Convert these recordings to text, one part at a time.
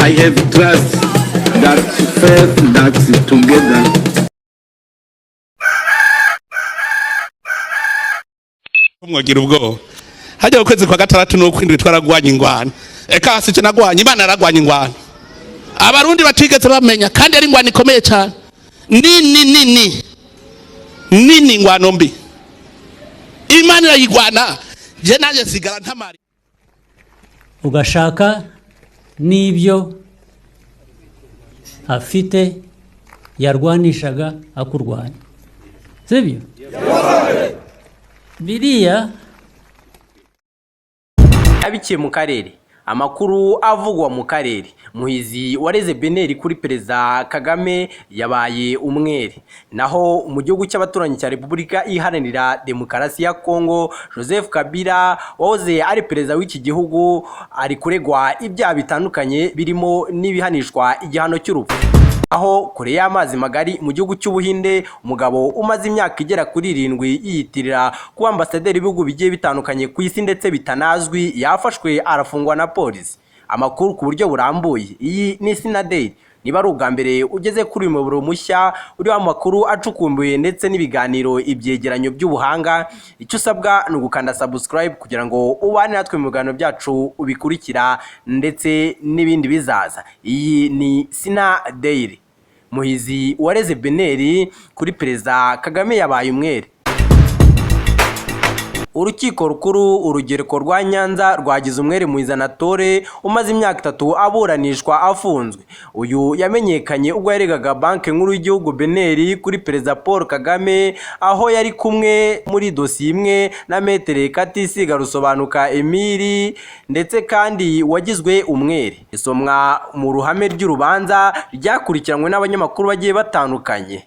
I have trust that faith that together. Mwagira ubwo hajya ukwezi kwa gatandatu no kwindwi twaragwanye ingwana eka sice nagwanye Imana yaragwanye ingwana abarundi batigeze bamenya kandi ari ingwana ikomeye cyane nini ingwano mbi Imana irayigwana je naje sigara ntamari ugashaka n'ibyo afite yarwanishaga akurwanya sibyo biriya abikiye mu karere amakuru avugwa mu karere Muhizi wareze Beneri kuri Perezida Kagame yabaye umwere naho mu gihugu cy'abaturanyi cya Repubulika Iharanira Demokarasi ya Kongo Joseph Kabila wahoze ari perezida w'iki gihugu ari kuregwa ibyaha bitandukanye birimo n'ibihanishwa igihano cy'urupfu aho kure y'amazi magari mu gihugu cy'Ubuhinde umugabo umaze imyaka igera kuri 7 yiyitirira kuba ambasaderi b'ibihugu bigiye bitandukanye ku isi ndetse bitanazwi yafashwe arafungwa na polisi amakuru ku buryo burambuye iyi ni Sinadei niba ari ubwa mbere ugeze kuri uyu muburo mushya uriho amakuru acukumbuye ndetse n'ibiganiro ibyegeranyo by'ubuhanga icyo usabwa ni ugukanda subscribe kugira ngo ubane natwe mu biganiro byacu ubikurikira ndetse n'ibindi bizaza iyi ni Sinadei Muhizi wareze Beneri kuri Perezida Kagame yabaye umwere Urukiko rukuru urugereko rwa Nyanza rwagize umwere Muhizi Anatole umaze imyaka 3 aburanishwa afunzwe uyu yamenyekanye ubwo yaregaga banke nkuru y'igihugu Beneri kuri Perezida Paul Kagame aho yari kumwe muri dosiye imwe na Metere Katisiga Rusobanuka Emili ndetse kandi wagizwe umwere isomwa mu ruhame ry'urubanza ryakurikiranwe n'abanyamakuru bagiye batandukanye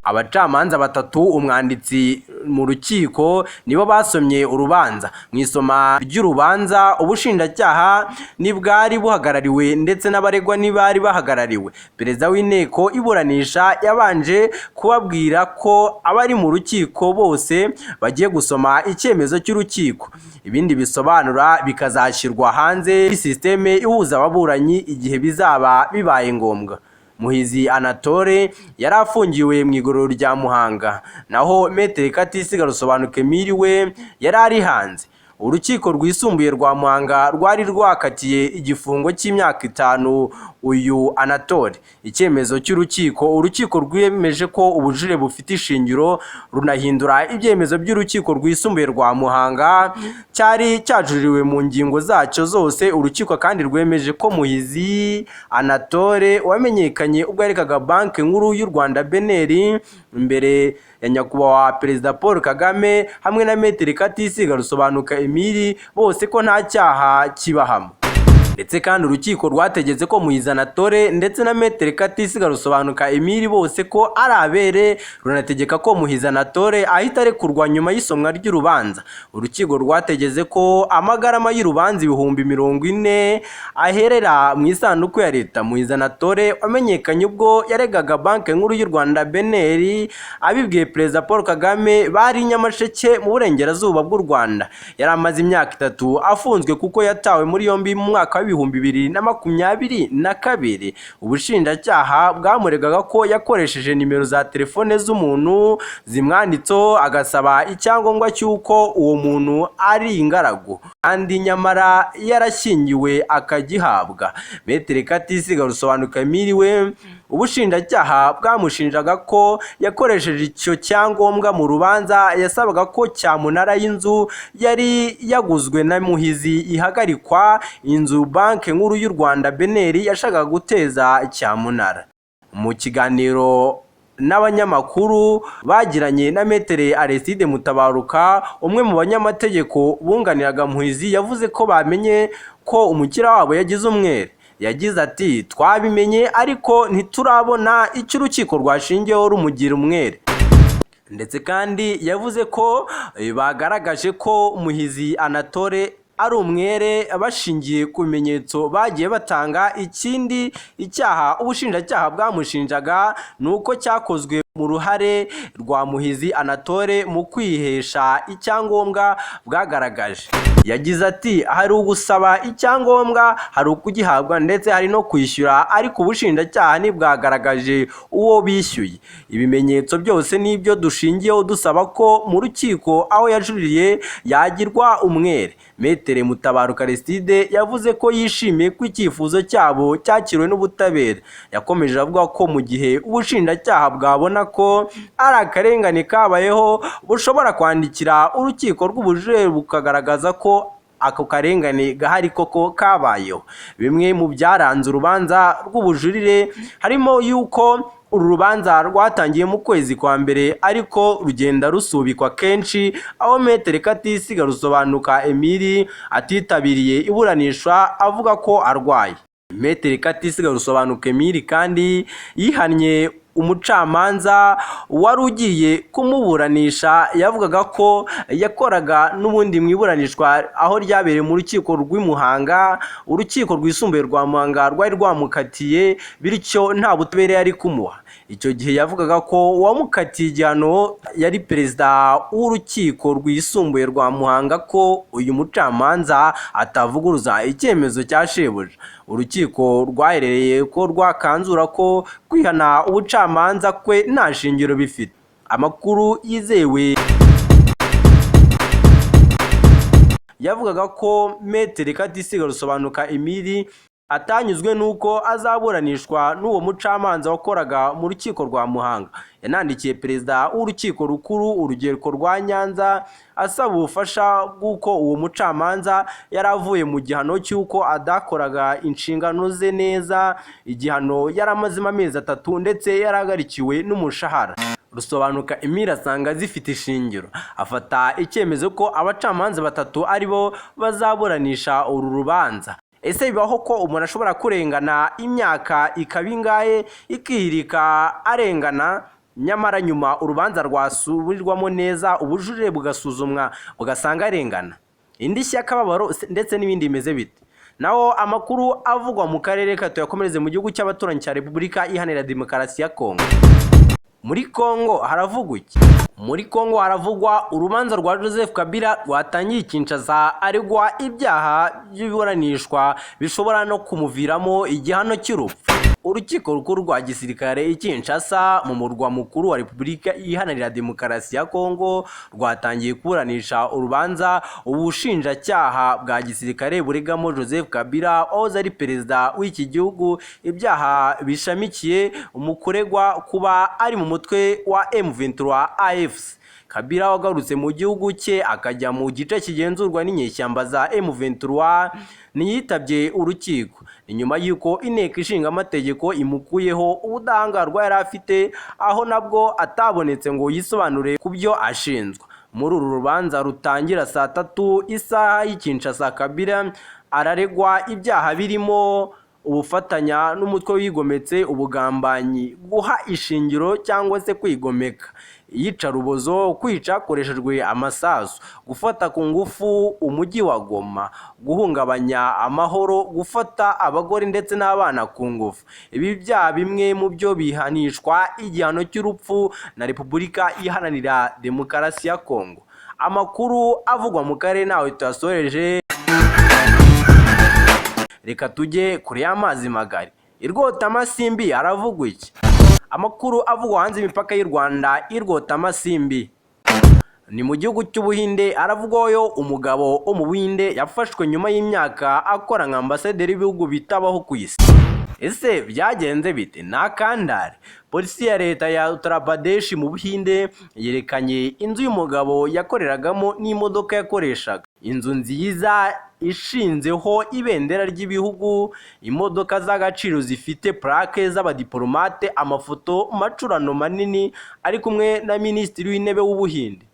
abacamanza batatu umwanditsi mu rukiko nibo basomye urubanza mwisoma ry'urubanza ubushinjacyaha nibwari buhagarariwe ndetse n'abaregwa nibari bahagarariwe perezida w'inteko iburanisha yabanje kubabwira ko abari mu rukiko bose bagiye gusoma icyemezo cy'urukiko ibindi bisobanura bikazashyirwa hanze systeme ihuza ababuranyi igihe bizaba bibaye ngombwa Muhizi Anatole yari afungiwe mu igororo rya Muhanga naho Metere Katisiga Rusobanuka Emili we yari ari hanze urukiko rwisumbuye rwa Muhanga rwari rwakatiye igifungo cy'imyaka 5 uyu Anatole icyemezo cy'urukiko urukiko rwiyemeje ko ubujure bufite ishingiro runahindura ibyemezo by'urukiko rwisumbuye rwa Muhanga cyari cyajuririwe mu ngingo zacyo zose urukiko kandi rwemeje ko Muhizi Anatole wamenyekanye ubwo yarekaga banke nkuru y'u Rwanda Beneri imbere ya nyakubahwa Perezida Paul Kagame hamwe na Metere Katisiga Rusobanuka Emili bose ko nta cyaha kibahama ndetse kandi urukiko rwategetse ko Muhizi Anatole ndetse na Metere Katisiga Rusobanuka Emili bose ko ari abere runategeka ko Muhizi Anatole ahita arekurwa nyuma y'isomwa ry'urubanza urukiko rwategeze ko amagarama y'urubanza 40,000 aherera mu isanduku ya leta Muhizi Anatole wamenyekanye ubwo yaregaga banke nkuru y'u Rwanda Beneri abibwiye Perezida Paul Kagame bari Nyamasheke mu burengerazuba bw'u Rwanda yari amaze imyaka 3 afunzwe kuko yatawe muri yombi mu mwaka 2022 ubushinjacyaha bwamuregaga ko yakoresheje nimero za telefone z'umuntu zimwanditseho agasaba icyangombwa cy'uko uwo muntu ari ingaragu kandi nyamara yarashyingiwe akagihabwa Metere Katisiga Rusobanuka Emili we ubushinjacyaha bwamushinjaga ko yakoresheje icyo cyangombwa mu rubanza yasabaga ko cyamunara y'inzu yari yaguzwe na Muhizi ihagarikwa inzu banke nkuru y'u Rwanda Beneri yashakaga guteza cyamunara mu kiganiro n'abanyamakuru bagiranye na Metere Aristide Mutabaruka umwe mu banyamategeko bunganiraga Muhizi yavuze ko bamenye ko umukira wabo yagize umwere yagize ati twabimenye ariko ntiturabona icyo urukiko rwashingiyeho rumugira umwere ndetse kandi yavuze ko bagaragaje ko Muhizi Anatole ari umwere bashingiye ku bimenyetso bagiye batanga ikindi icyaha ubushinjacyaha bwamushinjaga nuko cyakozwe mu ruhare rwa Muhizi Anatole mu kwihesha icyangombwa bwagaragaje yagize ati hari ugusaba icyangombwa, hari ukugihabwa ndetse hari no kwishyura, ariko ubushinjacyaha ntibwagaragaje uwo bishyuye. Ibimenyetso byose nibyo dushingiyeho dusaba ko mu rukiko aho yajuririye yagirwa umwere. Metere Mutabaruka Aristide yavuze ko yishimiye ko icyifuzo cyabo cyakiriwe n'ubutabera. Yakomeje avuga ko mu gihe ubushinjacyaha bwabona ko ari akarengane kabayeho, bushobora kwandikira urukiko rw'ubujurire bukagaragaza ko ako karengane gahari koko kabayeho. Bimwe mu byaranze urubanza rw'ubujurire harimo yuko uru rubanza rwatangiye mu kwezi kwa mbere ariko rugenda rusubikwa kenshi, aho Metere Katisiga Rusobanuka Emile atitabiriye iburanisha avuga ko arwaye. Metere Katisiga Rusobanuka Emile kandi yihannye umucamanza wari ugiye kumuburanisha, yavugaga ko yakoraga n'ubundi mu iburanishwa aho ryabereye mu rukiko rw'Imuhanga, urukiko rwisumbuye rwa Muhanga rwari rwamukatiye, bityo nta butabera yari kumuha. Icyo gihe yavugaga ko uwamukatiye igihano yari perezida w'urukiko rwisumbuye rwa Muhanga, ko uyu mucamanza atavuguruza icyemezo cya shebuja. Urukiko rwaherereye ko rwakanzura ko kwihana ubucamanza kwe nta shingiro bifite. Amakuru yizewe yavugaga ko Metere Katisiga Rusobanuka Emile atanyuzwe nuko azaburanishwa n'uwo mucamanza wakoraga mu rukiko rwa Muhanga. Yanandikiye perezida w'urukiko rukuru urugereko rwa Nyanza asaba ubufasha bw'uko uwo mucamanza yari avuye mu gihano cy'uko adakoraga inshingano ze neza, igihano yari amazemo amezi 3 ndetse yaragarikiwe n'umushahara. Rusobanuka Emile asanga zifite ishingiro, afata icyemezo ko abacamanza 3 aribo bazaburanisha uru rubanza. Ese bibaho ko umuntu ashobora kurengana imyaka ikaba ingahe ikihirika arengana, nyamara nyuma urubanza rwasubirirwamo neza, ubujurire bugasuzumwa bugasanga arengana? Indishyi y'akababaro ndetse n'ibindi bimeze bite? Naho amakuru avugwa mu karere kato yakomereze mu gihugu cy'abaturanyi cya Repubulika Iharanira Demokarasi ya Kongo. Muri Kongo haravugwa iki? Muri Kongo haravugwa urubanza rwa Joseph Kabila rwatangiye Kinshasa, aregwa ibyaha by'iburanishwa bishobora no kumuviramo igihano cy'urupfu. Urukiko rukuru rwa gisirikare Kinshasa mu murwa mukuru wa Repubulika Iharanira Demokarasi ya Kongo rwatangiye kuburanisha urubanza ubushinjacyaha bwa gisirikare buregamo Joseph Kabila wahoze ari perezida w'iki gihugu ibyaha bishamikiye umukuregwa kuba ari mu mutwe wa M23 AFC. Kabila wagarutse mu gihugu cye akajya mu gice kigenzurwa n'inyeshyamba za M23 niyitabye urukiko. Ni nyuma y'uko inteko ishinga amategeko imukuyeho ubudahangarwa yari afite, aho nabwo atabonetse ngo yisobanure ku byo ashinzwa. Muri uru rubanza rutangira saa 3 isaha y'Kinshasa, Kabila araregwa ibyaha birimo ubufatanya n'umutwe wigometse, ubugambanyi, guha ishingiro cyangwa se kwigomeka, iyicarubozo, kwica hakoreshejwe amasasu, gufata ku ngufu umujyi wa Goma, guhungabanya amahoro, gufata abagore ndetse n'abana ku ngufu. Ibi byaha bimwe mu byo bihanishwa igihano cy'urupfu na Repubulika Iharanira Demokarasi ya Kongo. Amakuru avugwa mu karere nawe tuyasoreje. Reka tujye kure y'amazi magari. Irwotamasimbi haravugwa iki? Amakuru avugwa hanze imipaka y'u Rwanda, Irwotamasimbi ni mu gihugu cy'Ubuhinde. Aravugwayo umugabo wo mu Buhinde yafashwe nyuma y'imyaka akora nka ambasaderi w'ibihugu bitabaho ku isi. Ese byagenze bite? Nakandare. Polisi ya leta ya Uttar Pradesh mu Buhinde yerekanye inzu y'umugabo yakoreragamo n'imodoka yakoreshaga. Inzu nziza ishinzeho ibendera ry'ibihugu, imodoka z'agaciro zifite plaque z'abadiplomate, amafoto macurano manini ari kumwe na Minisitiri w'Intebe w'Ubuhinde.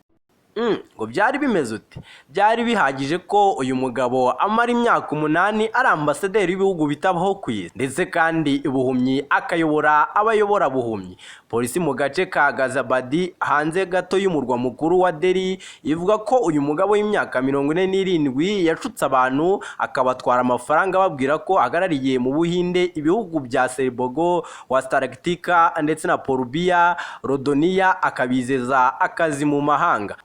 Ngo byari bimeze ute? Byari bihagije ko uyu mugabo amara imyaka 8 ari ambasaderi w'ibihugu bitabaho ku isi, ndetse kandi ubuhumyi akayobora abayobora buhumyi. Polisi mu gace ka Gazabadi hanze gato y'umurwa mukuru wa Delhi ivuga ko uyu mugabo w'imyaka 47 yashutse abantu akabatwara amafaranga babwira ko agarariye mu Buhinde ibihugu bya Serbogo, Wastarktika ndetse na Polubia, Rodoniya, akabizeza akazi mu mahanga.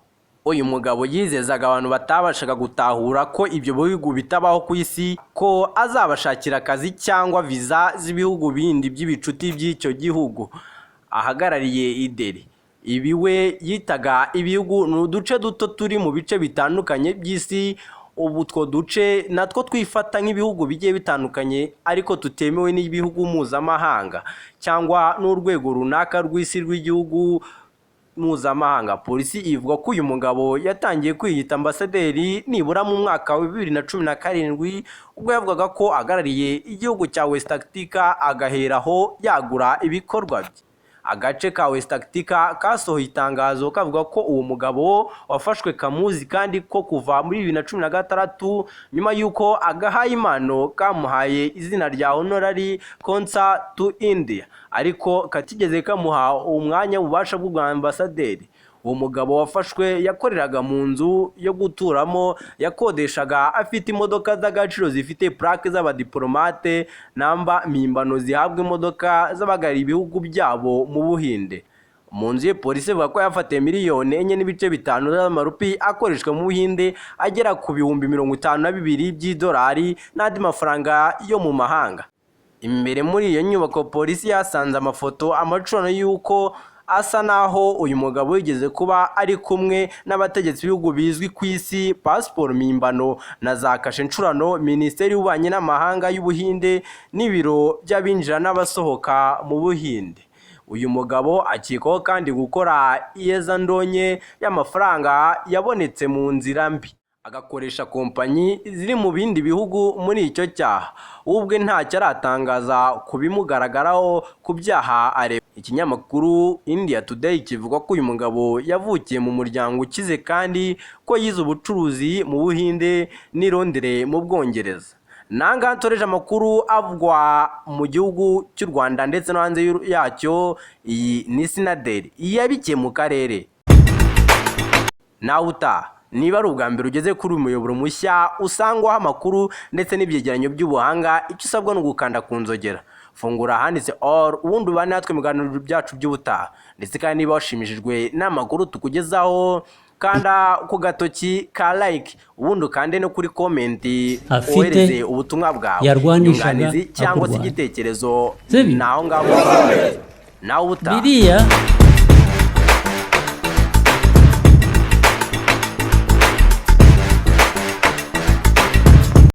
uyu mugabo yizezaga abantu batabashaga gutahura ko ibyo bihugu bitabaho ku isi ko azabashakira akazi cyangwa viza z'ibihugu bindi by'ibicuti by'icyo gihugu ahagarariye ideri. Ibi we yitaga ibihugu ni uduce duto turi mu bice bitandukanye by'isi. Ubu two duce natwo twifata nk'ibihugu bigiye bitandukanye ariko tutemewe n'ibihugu mpuzamahanga cyangwa n'urwego runaka rw'isi rw'igihugu mpuzamahanga. Polisi ivuga ko uyu mugabo yatangiye kwiyita ambasaderi nibura mu mwaka wa 2017 ubwo yavugaga ko ahagarariye igihugu cya West Africa agaheraho yagura ibikorwa bye. Agace ka West Africa kasohoye itangazo kavuga ko uwo mugabo wafashwe kamuzi kandi ko kuva muri 2016 nyuma yuko agahaye impano kamuhaye izina rya honorary consul to India ariko katigeze kamuha umwanya ubasha bw'ambasaderi. Uwo mugabo wafashwe yakoreraga mu nzu yo guturamo yakodeshaga afite imodoka z'agaciro zifite plaque z'abadiplomate namba mpimbano zihabwa imodoka z'abagari ibihugu byabo mu Buhinde. Mu nzu ye polisi ivuga ko yafatiye miliyoni 4.5 z'amarupi akoreshwa mu Buhinde agera ku bihumbi 52 by'idolari n'andi mafaranga yo mu mahanga. Imbere muri iyo nyubako polisi yasanze amafoto amacurano y'uko asa naho uyu mugabo yigeze kuba ari kumwe n'abategetsi b'ibihugu bizwi ku isi, pasiporo mpimbano na za kashe ncurano, minisiteri y'ububanyi n'amahanga y'Ubuhinde n'ibiro by'abinjira n'abasohoka mu Buhinde. Uyu mugabo akekwaho kandi gukora iyezandonke y'amafaranga yabonetse mu nzira mbi, agakoresha kompanyi ziri mu bindi bihugu muri icyo cyaha. Ubwe ntacyo aratangaza ku bimugaragaraho ku byaha areba. Ikinyamakuru India Today kivuga ko uyu mugabo yavukiye mu muryango ukize kandi ko yize ubucuruzi mu Buhinde n'i Londres mu Bwongereza. Nanga ntoreje amakuru avugwa mu gihugu cy'u Rwanda ndetse no hanze yacyo. Iyi ni Sinadeli yabikiye mu karere. Nawe utaha niba ari ubwa mbere ugeze kuri uyu muyoboro mushya usangwaho amakuru ndetse n'ibyegeranyo by'ubuhanga, icyo usabwa ni ugukanda ku nzogera, fungura ahanditse all ubundi ubane natwe mu biganiro byacu by'ubutaha. Ndetse kandi niba washimishijwe n'amakuru tukugezaho kanda ku gatoki ka like, ubundi ukande no kuri comment wohereze ubutumwa bwawe, inyunganizi cyangwa se igitekerezo naho ngaho nawe ubutaha.